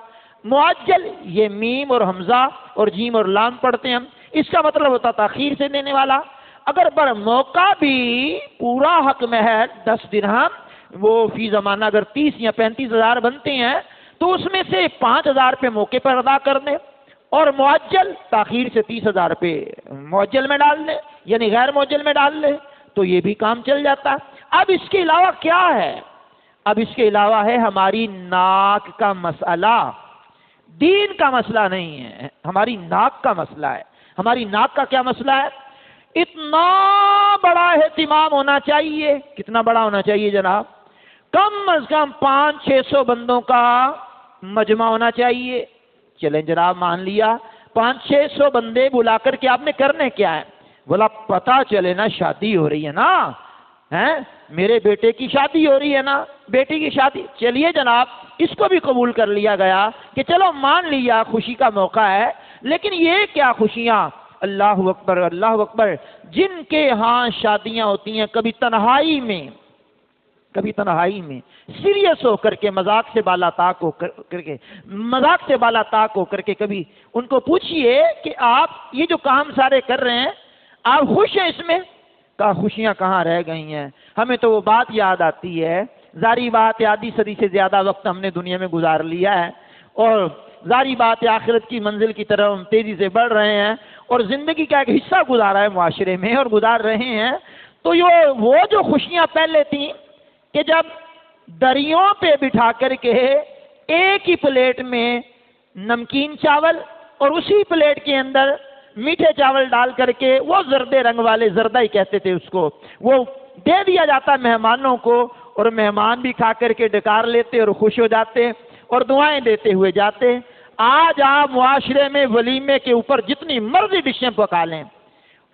معجل یہ میم اور حمزہ اور جیم اور لام پڑھتے ہیں ہم، اس کا مطلب ہوتا تاخیر سے دینے والا۔ اگر بر موقع بھی پورا حق میں ہے 10 درہم، وہ فی زمانہ اگر 30 یا 35 ہزار بنتے ہیں تو اس میں سے 5 ہزار پہ موقع پر ادا کر دیں، اور معجل تاخیر سے 30 ہزار پہ معجل میں ڈال دیں، یعنی غیر معجل میں ڈال دیں، تو یہ بھی کام چل جاتا۔ اب اس کے علاوہ کیا ہے؟ اب اس کے علاوہ ہے ہماری ناک کا مسئلہ، دین کا مسئلہ نہیں ہے، ہماری ناک کا مسئلہ ہے۔ ہماری ناک کا کیا مسئلہ ہے؟ اتنا بڑا اہتمام ہونا چاہیے۔ کتنا بڑا ہونا چاہیے جناب؟ کم از کم 500-600 بندوں کا مجمع ہونا چاہیے۔ چلیں جناب مان لیا 500-600 بندے بلا کر کے آپ نے کرنے کیا ہے؟ بولا پتہ چلے نا شادی ہو رہی ہے نا، ہیں میرے بیٹے کی شادی ہو رہی ہے نا، بیٹی کی شادی، چلیے جناب اس کو بھی قبول کر لیا گیا کہ چلو مان لیا خوشی کا موقع ہے، لیکن یہ کیا خوشیاں، اللہ اکبر اللہ اکبر، جن کے ہاں شادیاں ہوتی ہیں کبھی تنہائی میں سیریس ہو کر کے، مذاق سے بالا طاق ہو کر کے کبھی ان کو پوچھئے کہ آپ یہ جو کام سارے کر رہے ہیں آپ خوش ہیں اس میں؟ کہا خوشیاں کہاں رہ گئی ہیں، ہمیں تو وہ بات یاد آتی ہے، ظاہری بات ہے آدھی صدی سے زیادہ وقت ہم نے دنیا میں گزار لیا ہے، اور ظاہری بات ہے آخرت کی منزل کی طرف ہم تیزی سے بڑھ رہے ہیں، اور زندگی کا ایک حصہ گزارا ہے معاشرے میں اور گزار رہے ہیں، تو وہ جو خوشیاں پہلے تھیں کہ جب دریوں پہ بٹھا کر کے ایک ہی پلیٹ میں نمکین چاول اور اسی پلیٹ کے اندر میٹھے چاول ڈال کر کے، وہ زردے رنگ والے، زردہ ہی کہتے تھے اس کو، وہ دے دیا جاتا مہمانوں کو، اور مہمان بھی کھا کر کے ڈکار لیتے اور خوش ہو جاتے اور دعائیں دیتے ہوئے جاتے۔ آج آپ معاشرے میں ولیمے کے اوپر جتنی مرضی ڈشیں پکا لیں،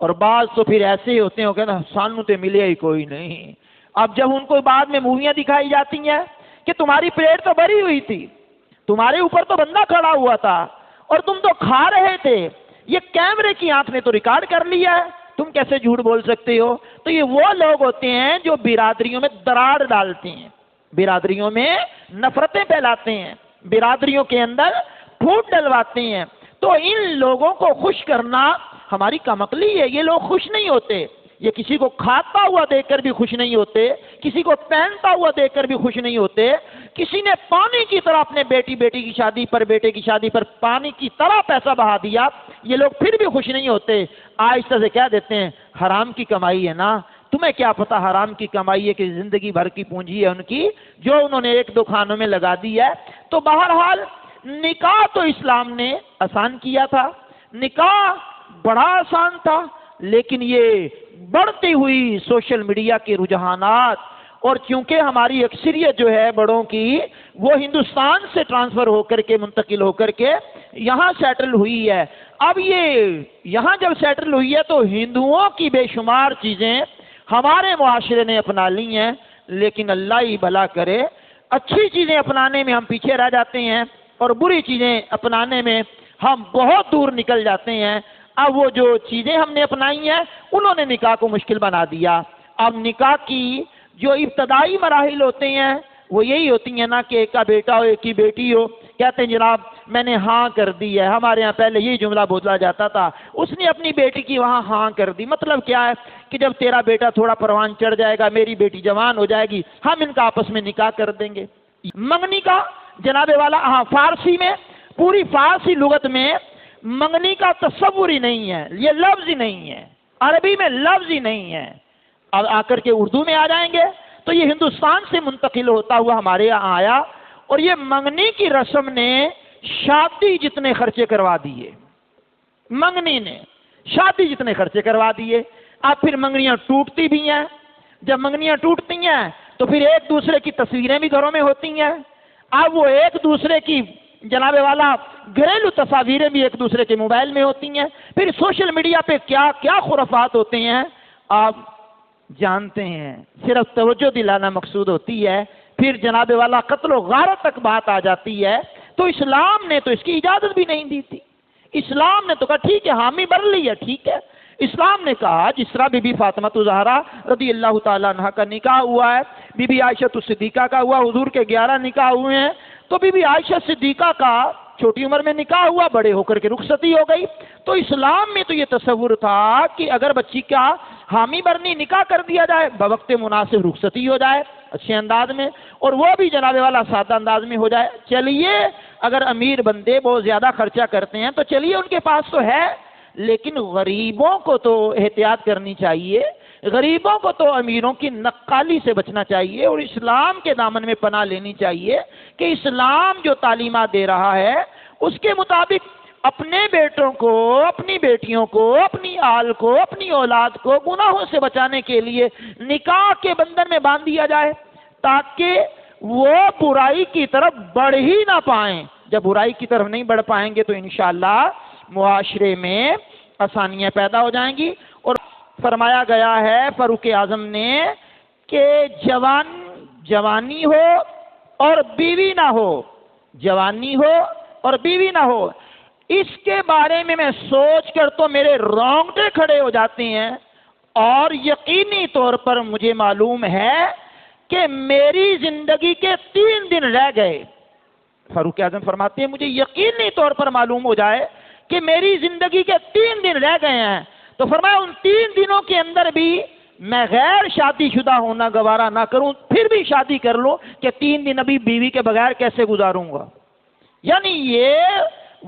اور بعض تو پھر ایسے ہی ہوتے ہیں کہ نا سانو تے ملے ہی کوئی نہیں۔ اب جب ان کو بعد میں موویاں دکھائی جاتی ہیں کہ تمہاری پلیٹ تو بھری ہوئی تھی، تمہارے اوپر تو بندہ کھڑا ہوا تھا اور تم تو کھا رہے تھے، یہ کیمرے کی آنکھ نے تو ریکارڈ کر لیا ہے، تم کیسے جھوٹ بول سکتے ہو؟ تو یہ وہ لوگ ہوتے ہیں جو برادریوں میں دراڑ ڈالتے ہیں، برادریوں میں نفرتیں پھیلاتے ہیں، برادریوں کے اندر پھوٹ ڈلواتے ہیں۔ تو ان لوگوں کو خوش کرنا ہماری کم عقلی ہے، یہ لوگ خوش نہیں ہوتے، یہ کسی کو کھاتا ہوا دیکھ کر بھی خوش نہیں ہوتے، کسی کو پہنتا ہوا دیکھ کر بھی خوش نہیں ہوتے، کسی نے پانی کی طرح اپنے بیٹی کی شادی پر، بیٹے کی شادی پر پانی کی طرح پیسہ بہا دیا، یہ لوگ پھر بھی خوش نہیں ہوتے، آہستہ سے کہہ دیتے ہیں حرام کی کمائی ہے نا، تمہیں کیا پتا حرام کی کمائی ہے کہ زندگی بھر کی پونجی ہے ان کی جو انہوں نے 1-2 کھانوں میں لگا دی ہے۔ تو بہرحال نکاح تو اسلام نے آسان کیا تھا، نکاح بڑا آسان تھا، لیکن یہ بڑھتی ہوئی سوشل میڈیا کے رجحانات، اور چونکہ ہماری اکثریت جو ہے بڑوں کی وہ ہندوستان سے ٹرانسفر ہو کر کے، منتقل ہو کر کے یہاں سیٹل ہوئی ہے، اب یہ یہاں جب سیٹل ہوئی ہے تو ہندوؤں کی بے شمار چیزیں ہمارے معاشرے نے اپنا لی ہیں، لیکن اللہ ہی بھلا کرے اچھی چیزیں اپنانے میں ہم پیچھے رہ جاتے ہیں اور بری چیزیں اپنانے میں ہم بہت دور نکل جاتے ہیں۔ اب وہ جو چیزیں ہم نے اپنائی ہیں انہوں نے نکاح کو مشکل بنا دیا۔ اب نکاح کی جو ابتدائی مراحل ہوتے ہیں وہ یہی ہوتی ہیں نا کہ ایک کا بیٹا ہو ایک کی بیٹی ہو، کہتے ہیں جناب میں نے ہاں کر دی ہے، ہمارے ہاں پہلے یہی جملہ بولا جاتا تھا، اس نے اپنی بیٹی کی وہاں ہاں کر دی، مطلب کیا ہے کہ جب تیرا بیٹا تھوڑا پروان چڑھ جائے گا، میری بیٹی جوان ہو جائے گی، ہم ان کا آپس میں نکاح کر دیں گے۔ منگنی کا جناب والا فارسی میں، پوری فارسی لغت میں منگنی کا تصور ہی نہیں ہے، یہ لفظ ہی نہیں ہے، عربی میں لفظ ہی نہیں ہے۔ اب آ کر کے اردو میں آ جائیں گے تو یہ ہندوستان سے منتقل ہوتا ہوا ہمارے یہاں آیا، اور یہ منگنی کی رسم نے شادی جتنے خرچے کروا دیے، منگنی نے شادی جتنے خرچے کروا دیے۔ اب پھر منگنیاں ٹوٹتی بھی ہیں، جب منگنیاں ٹوٹتی ہیں تو پھر ایک دوسرے کی تصویریں بھی گھروں میں ہوتی ہیں، اب وہ ایک دوسرے کی جناب والا گھریلو تصاویریں بھی ایک دوسرے کے موبائل میں ہوتی ہیں، پھر سوشل میڈیا پہ کیا کیا خرافات ہوتے ہیں آپ جانتے ہیں، صرف توجہ دلانا مقصود ہوتی ہے، پھر جناب والا قتل و غارت تک بات آ جاتی ہے۔ تو اسلام نے تو اس کی اجازت بھی نہیں دی تھی، اسلام نے تو کہا ٹھیک ہے حامی بھر لی ہے، ٹھیک ہے، اسلام نے کہا جس طرح بی بی فاطمہ الزہرا رضی اللہ تعالیٰ عنہ کا نکاح ہوا ہے، بی بی عائشہ صدیقہ کا ہوا، حضور کے 11 نکاح ہوئے ہیں، تو بی بی عائشہ صدیقہ کا چھوٹی عمر میں نکاح ہوا، بڑے ہو کر کے رخصتی ہو گئی۔ تو اسلام میں تو یہ تصور تھا کہ اگر بچی کا حامی برنی نکاح کر دیا جائے، بوقت مناسب رخصتی ہو جائے اچھے انداز میں، اور وہ بھی جناب والا سادہ انداز میں ہو جائے۔ چلیے اگر امیر بندے بہت زیادہ خرچہ کرتے ہیں تو چلیے ان کے پاس تو ہے، لیکن غریبوں کو تو احتیاط کرنی چاہیے، غریبوں کو تو امیروں کی نقالی سے بچنا چاہیے، اور اسلام کے دامن میں پناہ لینی چاہیے کہ اسلام جو تعلیمات دے رہا ہے اس کے مطابق اپنے بیٹوں کو، اپنی بیٹیوں کو، اپنی آل کو، اپنی اولاد کو گناہوں سے بچانے کے لیے نکاح کے بندھن میں باندھ دیا جائے، تاکہ وہ برائی کی طرف بڑھ ہی نہ پائیں۔ جب برائی کی طرف نہیں بڑھ پائیں گے تو انشاءاللہ معاشرے میں آسانیاں پیدا ہو جائیں گی۔ اور فرمایا گیا ہے فاروق اعظم نے کہ جوانی ہو اور بیوی نہ ہو، جوانی ہو اور بیوی نہ ہو، اس کے بارے میں سوچ کر تو میرے رونگٹے کھڑے ہو جاتے ہیں، اور یقینی طور پر مجھے معلوم ہے کہ میری زندگی کے 3 دن رہ گئے۔ فاروق اعظم فرماتے ہیں مجھے یقینی طور پر معلوم ہو جائے کہ میری زندگی کے 3 دن رہ گئے ہیں، تو فرمایا ان 3 دنوں کے اندر بھی میں غیر شادی شدہ ہونا گوارا نہ کروں، پھر بھی شادی کر لوں کہ 3 دن ابھی بیوی کے بغیر کیسے گزاروں گا۔ یعنی یہ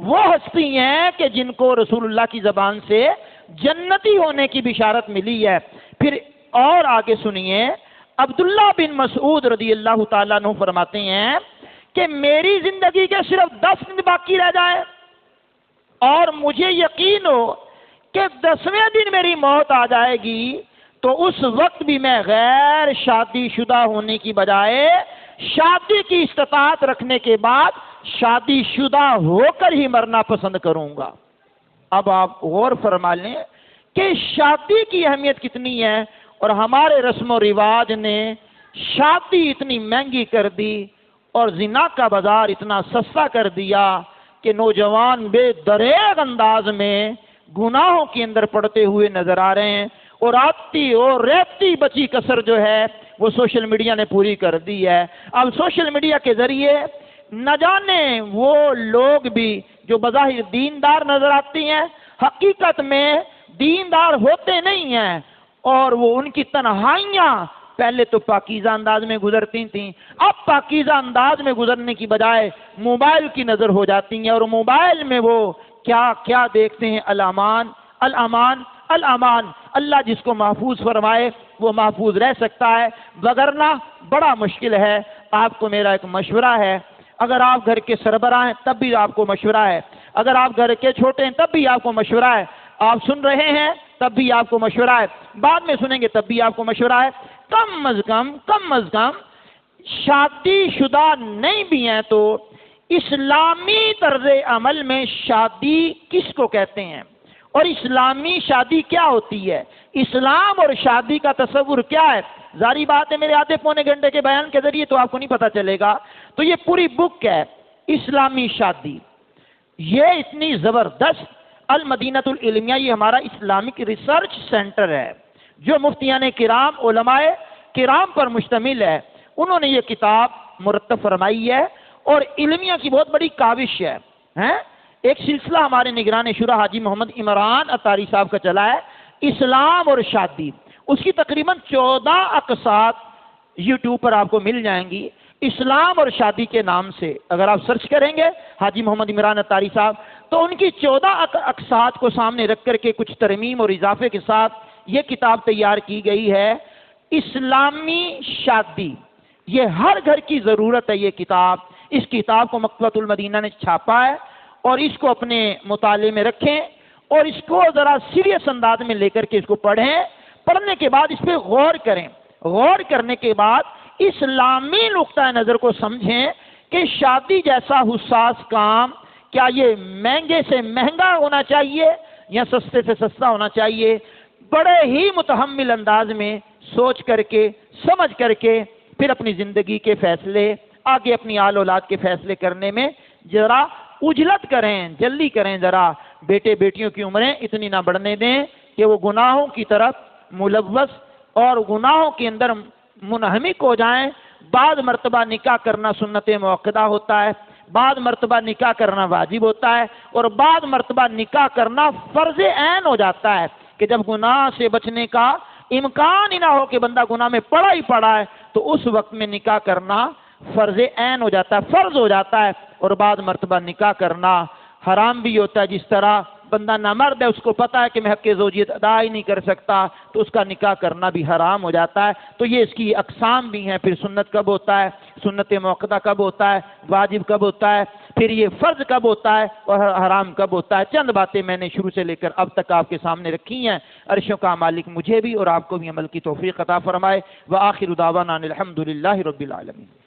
وہ ہستی ہیں کہ جن کو رسول اللہ کی زبان سے جنتی ہونے کی بشارت ملی ہے۔ پھر اور آگے سنیے، عبداللہ بن مسعود رضی اللہ تعالیٰ عنہ فرماتے ہیں کہ میری زندگی کے صرف 10 دن باقی رہ جائے اور مجھے یقین ہو کہ 10ویں دن میری موت آ جائے گی، تو اس وقت بھی میں غیر شادی شدہ ہونے کی بجائے شادی کی استطاعت رکھنے کے بعد شادی شدہ ہو کر ہی مرنا پسند کروں گا۔ اب آپ غور فرما لیں کہ شادی کی اہمیت کتنی ہے، اور ہمارے رسم و رواج نے شادی اتنی مہنگی کر دی اور زنا کا بازار اتنا سستا کر دیا کہ نوجوان بے دریغ انداز میں گناہوں کے اندر پڑتے ہوئے نظر آ رہے ہیں، اور آتی اور رہتی بچی کسر جو ہے وہ سوشل میڈیا نے پوری کر دی ہے۔ اب سوشل میڈیا کے ذریعے نہ جانے وہ لوگ بھی جو بظاہر دیندار نظر آتی ہیں حقیقت میں دیندار ہوتے نہیں ہیں، اور وہ ان کی تنہائیاں پہلے تو پاکیزہ انداز میں گزرتی تھیں، اب پاکیزہ انداز میں گزرنے کی بجائے موبائل کی نظر ہو جاتی ہیں، اور موبائل میں وہ کیا کیا دیکھتے ہیں۔ الامان الامان الامان، اللہ جس کو محفوظ فرمائے وہ محفوظ رہ سکتا ہے، وگرنہ بڑا مشکل ہے۔ آپ کو میرا ایک مشورہ ہے، اگر آپ گھر کے سربراہ ہیں تب بھی آپ کو مشورہ ہے، اگر آپ گھر کے چھوٹے ہیں تب بھی آپ کو مشورہ ہے، آپ سن رہے ہیں تب بھی آپ کو مشورہ ہے، بعد میں سنیں گے تب بھی آپ کو مشورہ ہے، کم از کم شادی شدہ نہیں بھی ہیں تو اسلامی طرز عمل میں شادی کس کو کہتے ہیں، اور اسلامی شادی کیا ہوتی ہے، اسلام اور شادی کا تصور کیا ہے۔ ظاہری بات ہے میرے آدھے پونے گھنٹے کے بیان کے ذریعے تو آپ کو نہیں پتا چلے گا، تو یہ پوری بک ہے اسلامی شادی، یہ اتنی زبردست۔ المدینۃ العلمیہ یہ ہمارا اسلامک ریسرچ سینٹر ہے جو مفتیان کرام علماء کرام پر مشتمل ہے، انہوں نے یہ کتاب مرتب فرمائی ہے، اور علمیہ کی بہت بڑی کاوش ہے۔ ایک سلسلہ ہمارے نگران شورا حاجی محمد عمران اتاری صاحب کا چلا ہے، اسلام اور شادی، اس کی تقریباً 14 اقساط یوٹیوب پر آپ کو مل جائیں گی اسلام اور شادی کے نام سے۔ اگر آپ سرچ کریں گے حاجی محمد عمران اتاری صاحب تو ان کی 14 اقساط کو سامنے رکھ کر کے کچھ ترمیم اور اضافے کے ساتھ یہ کتاب تیار کی گئی ہے، اسلامی شادی۔ یہ ہر گھر کی ضرورت ہے یہ کتاب، اس کتاب کو مکتبۃ المدینہ نے چھاپا ہے، اور اس کو اپنے مطالعے میں رکھیں، اور اس کو ذرا سیریس انداز میں لے کر کے اس کو پڑھیں، پڑھنے کے بعد اس پہ غور کریں، غور کرنے کے بعد اسلامی نقطہ نظر کو سمجھیں کہ شادی جیسا حساس کام کیا یہ مہنگے سے مہنگا ہونا چاہیے یا سستے سے سستا ہونا چاہیے۔ بڑے ہی متحمل انداز میں سوچ کر کے سمجھ کر کے پھر اپنی زندگی کے فیصلے، آگے اپنی آل اولاد کے فیصلے کرنے میں ذرا اجلت کریں، جلدی کریں، ذرا بیٹے بیٹیوں کی عمریں اتنی نہ بڑھنے دیں کہ وہ گناہوں کی طرف ملوث اور گناہوں کے اندر منہمک ہو جائیں۔ بعض مرتبہ نکاح کرنا سنت موقدہ ہوتا ہے، بعض مرتبہ نکاح کرنا واجب ہوتا ہے اور بعض مرتبہ نکاح کرنا فرض عین ہو جاتا ہے کہ جب گناہ سے بچنے کا امکان ہی نہ ہو کہ بندہ گناہ میں پڑا ہی پڑا ہے تو اس وقت میں نکاح کرنا فرض عین ہو جاتا ہے، فرض ہو جاتا ہے۔ اور بعض مرتبہ نکاح کرنا حرام بھی ہوتا ہے، جس طرح بندہ نامرد ہے، اس کو پتا ہے کہ میں حق زوجیت ادا ہی نہیں کر سکتا تو اس کا نکاح کرنا بھی حرام ہو جاتا ہے۔ تو یہ اس کی اقسام بھی ہیں، پھر سنت کب ہوتا ہے، سنت موقدہ کب ہوتا ہے، واجب کب ہوتا ہے، پھر یہ فرض کب ہوتا ہے اور حرام کب ہوتا ہے۔ چند باتیں میں نے شروع سے لے کر اب تک آپ کے سامنے رکھی ہیں۔ عرشوں کا مالک مجھے بھی اور آپ کو بھی عمل کی توفیق عطا فرمائے۔ وآخر دعوانا الحمدللہ رب العالمین۔